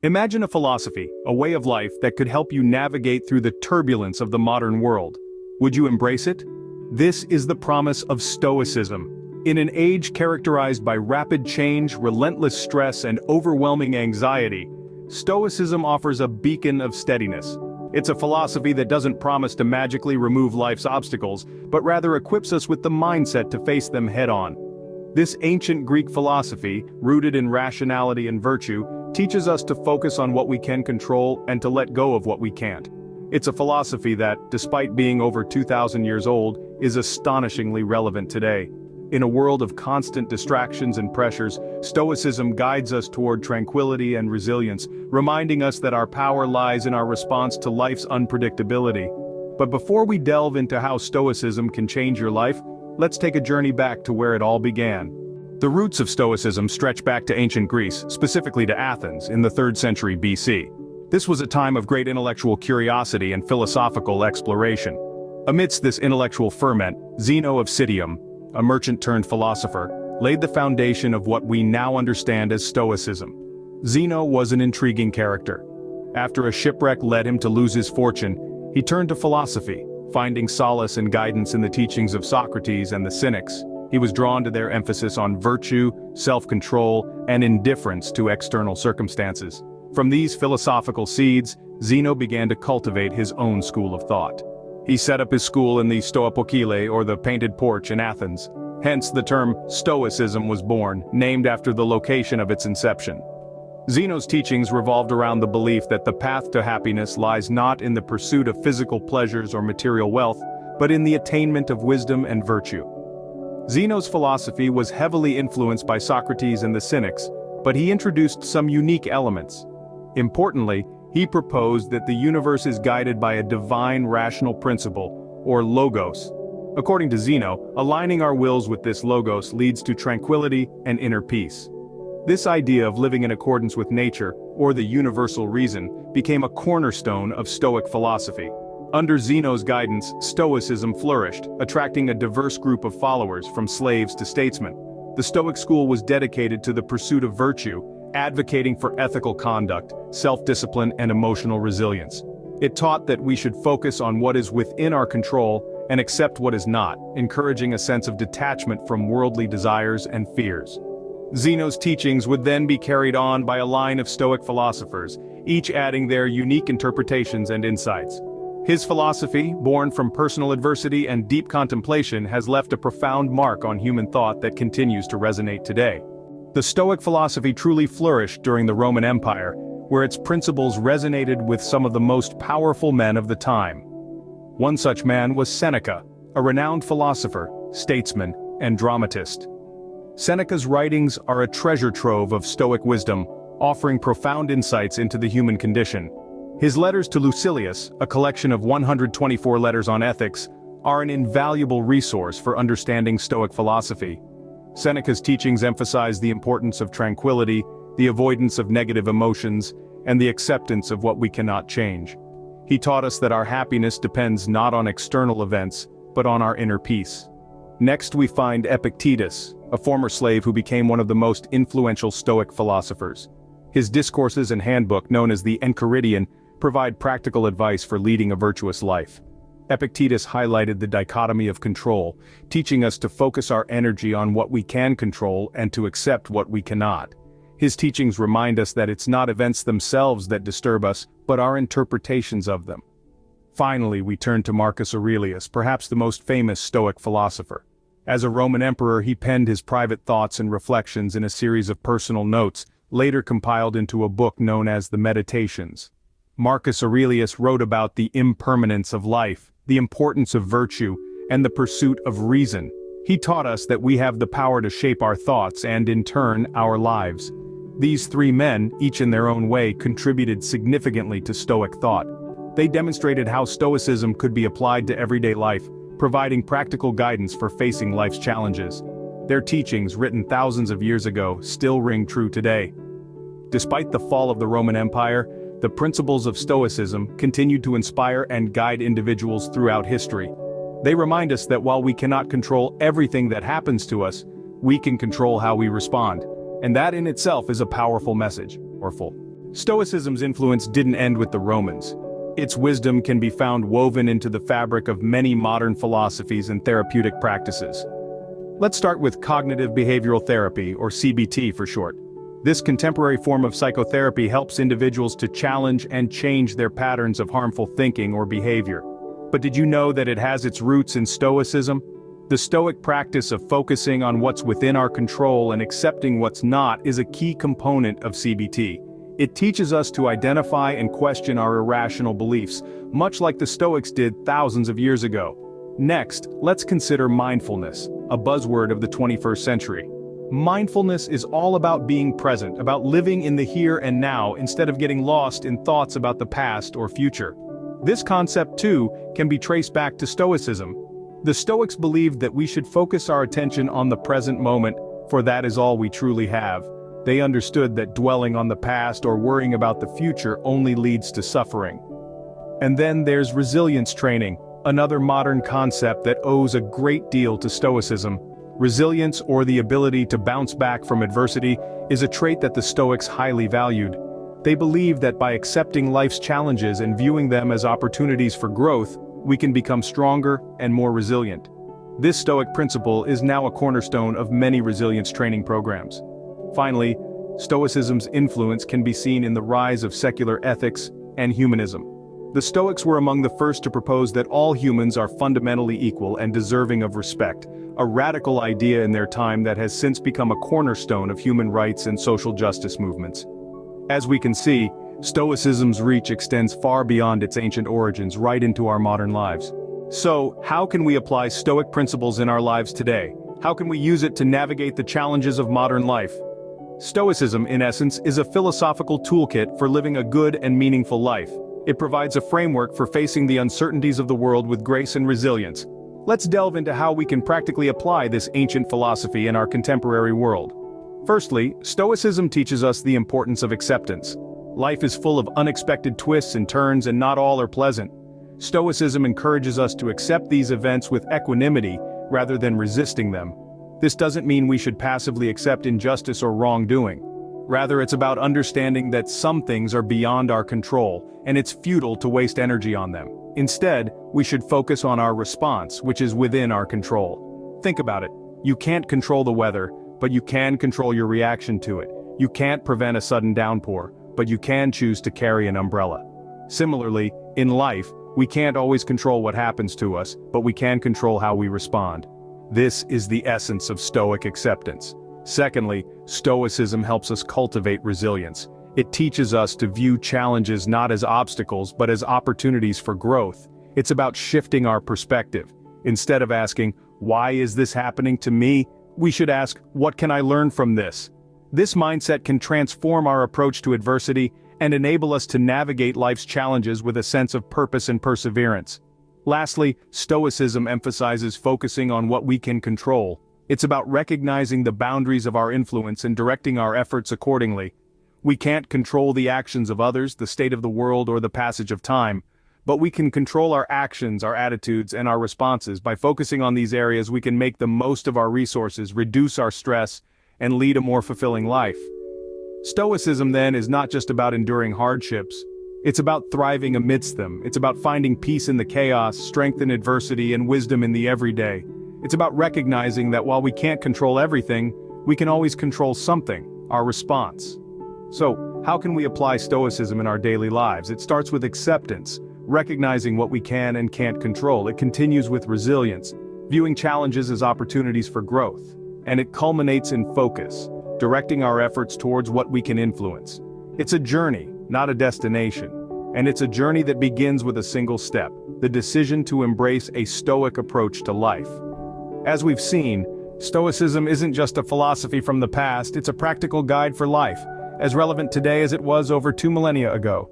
Imagine a philosophy, a way of life that could help you navigate through the turbulence of the modern world. Would you embrace it? This is the promise of Stoicism. In an age characterized by rapid change, relentless stress, and overwhelming anxiety, Stoicism offers a beacon of steadiness. It's a philosophy that doesn't promise to magically remove life's obstacles, but rather equips us with the mindset to face them head-on. This ancient Greek philosophy, rooted in rationality and virtue, teaches us to focus on what we can control and to let go of what we can't. It's a philosophy that, despite being over 2,000 years old, is astonishingly relevant today. In a world of constant distractions and pressures, Stoicism guides us toward tranquility and resilience, reminding us that our power lies in our response to life's unpredictability. But before we delve into how Stoicism can change your life, let's take a journey back to where it all began. The roots of Stoicism stretch back to ancient Greece, specifically to Athens, in the 3rd century BC. This was a time of great intellectual curiosity and philosophical exploration. Amidst this intellectual ferment, Zeno of Citium, a merchant-turned-philosopher, laid the foundation of what we now understand as Stoicism. Zeno was an intriguing character. After a shipwreck led him to lose his fortune, he turned to philosophy, finding solace and guidance in the teachings of Socrates and the Cynics. He was drawn to their emphasis on virtue, self-control, and indifference to external circumstances. From these philosophical seeds, Zeno began to cultivate his own school of thought. He set up his school in the Stoapokyle, or the Painted Porch, in Athens. Hence the term Stoicism was born, named after the location of its inception. Zeno's teachings revolved around the belief that the path to happiness lies not in the pursuit of physical pleasures or material wealth, but in the attainment of wisdom and virtue. Zeno's philosophy was heavily influenced by Socrates and the Cynics, but he introduced some unique elements. Importantly, he proposed that the universe is guided by a divine rational principle, or logos. According to Zeno, aligning our wills with this logos leads to tranquility and inner peace. This idea of living in accordance with nature, or the universal reason, became a cornerstone of Stoic philosophy. Under Zeno's guidance, Stoicism flourished, attracting a diverse group of followers, from slaves to statesmen. The Stoic school was dedicated to the pursuit of virtue, advocating for ethical conduct, self-discipline, and emotional resilience. It taught that we should focus on what is within our control and accept what is not, encouraging a sense of detachment from worldly desires and fears. Zeno's teachings would then be carried on by a line of Stoic philosophers, each adding their unique interpretations and insights. His philosophy, born from personal adversity and deep contemplation, has left a profound mark on human thought that continues to resonate today. The Stoic philosophy truly flourished during the Roman Empire, where its principles resonated with some of the most powerful men of the time. One such man was Seneca, a renowned philosopher, statesman, and dramatist. Seneca's writings are a treasure trove of Stoic wisdom, offering profound insights into the human condition. His letters to Lucilius, a collection of 124 letters on ethics, are an invaluable resource for understanding Stoic philosophy. Seneca's teachings emphasize the importance of tranquility, the avoidance of negative emotions, and the acceptance of what we cannot change. He taught us that our happiness depends not on external events, but on our inner peace. Next we find Epictetus, a former slave who became one of the most influential Stoic philosophers. His discourses and handbook, known as the Enchiridion, provide practical advice for leading a virtuous life. Epictetus highlighted the dichotomy of control, teaching us to focus our energy on what we can control and to accept what we cannot. His teachings remind us that it's not events themselves that disturb us, but our interpretations of them. Finally, we turn to Marcus Aurelius, perhaps the most famous Stoic philosopher. As a Roman emperor, he penned his private thoughts and reflections in a series of personal notes, later compiled into a book known as the Meditations. Marcus Aurelius wrote about the impermanence of life, the importance of virtue, and the pursuit of reason. He taught us that we have the power to shape our thoughts and, in turn, our lives. These three men, each in their own way, contributed significantly to Stoic thought. They demonstrated how Stoicism could be applied to everyday life, providing practical guidance for facing life's challenges. Their teachings, written thousands of years ago, still ring true today. Despite the fall of the Roman Empire, the principles of Stoicism continued to inspire and guide individuals throughout history. They remind us that while we cannot control everything that happens to us, we can control how we respond. And that in itself is a powerful message. Stoicism's influence didn't end with the Romans. Its wisdom can be found woven into the fabric of many modern philosophies and therapeutic practices. Let's start with cognitive behavioral therapy, or CBT for short. This contemporary form of psychotherapy helps individuals to challenge and change their patterns of harmful thinking or behavior. But did you know that it has its roots in Stoicism? The Stoic practice of focusing on what's within our control and accepting what's not is a key component of CBT. It teaches us to identify and question our irrational beliefs, much like the Stoics did thousands of years ago. Next, let's consider mindfulness, a buzzword of the 21st century. Mindfulness is all about being present, about living in the here and now instead of getting lost in thoughts about the past or future. This concept, too, can be traced back to Stoicism. The Stoics believed that we should focus our attention on the present moment, for that is all we truly have. They understood that dwelling on the past or worrying about the future only leads to suffering. And then there's resilience training, another modern concept that owes a great deal to Stoicism. Resilience, or the ability to bounce back from adversity, is a trait that the Stoics highly valued. They believed that by accepting life's challenges and viewing them as opportunities for growth, we can become stronger and more resilient. This Stoic principle is now a cornerstone of many resilience training programs. Finally, Stoicism's influence can be seen in the rise of secular ethics and humanism. The Stoics were among the first to propose that all humans are fundamentally equal and deserving of respect, a radical idea in their time that has since become a cornerstone of human rights and social justice movements. As we can see, Stoicism's reach extends far beyond its ancient origins right into our modern lives. So, how can we apply Stoic principles in our lives today? How can we use it to navigate the challenges of modern life? Stoicism, in essence, is a philosophical toolkit for living a good and meaningful life. It provides a framework for facing the uncertainties of the world with grace and resilience. Let's delve into how we can practically apply this ancient philosophy in our contemporary world. Firstly, Stoicism teaches us the importance of acceptance. Life is full of unexpected twists and turns, and not all are pleasant. Stoicism encourages us to accept these events with equanimity rather than resisting them. This doesn't mean we should passively accept injustice or wrongdoing. Rather, it's about understanding that some things are beyond our control, and it's futile to waste energy on them. Instead, we should focus on our response, which is within our control. Think about it. You can't control the weather, but you can control your reaction to it. You can't prevent a sudden downpour, but you can choose to carry an umbrella. Similarly, in life, we can't always control what happens to us, but we can control how we respond. This is the essence of Stoic acceptance. Secondly, Stoicism helps us cultivate resilience. It teaches us to view challenges not as obstacles but as opportunities for growth. It's about shifting our perspective. Instead of asking, "Why is this happening to me?" we should ask, "What can I learn from this?" This mindset can transform our approach to adversity and enable us to navigate life's challenges with a sense of purpose and perseverance. Lastly, Stoicism emphasizes focusing on what we can control. It's about recognizing the boundaries of our influence and directing our efforts accordingly. We can't control the actions of others, the state of the world, or the passage of time, but we can control our actions, our attitudes, and our responses. By focusing on these areas, we can make the most of our resources, reduce our stress, and lead a more fulfilling life. Stoicism, then, is not just about enduring hardships. It's about thriving amidst them. It's about finding peace in the chaos, strength in adversity, and wisdom in the everyday. It's about recognizing that while we can't control everything, we can always control something, our response. So, how can we apply Stoicism in our daily lives? It starts with acceptance, recognizing what we can and can't control. It continues with resilience, viewing challenges as opportunities for growth. And it culminates in focus, directing our efforts towards what we can influence. It's a journey, not a destination. And it's a journey that begins with a single step, the decision to embrace a Stoic approach to life. As we've seen, Stoicism isn't just a philosophy from the past, it's a practical guide for life, as relevant today as it was over 2 millennia ago.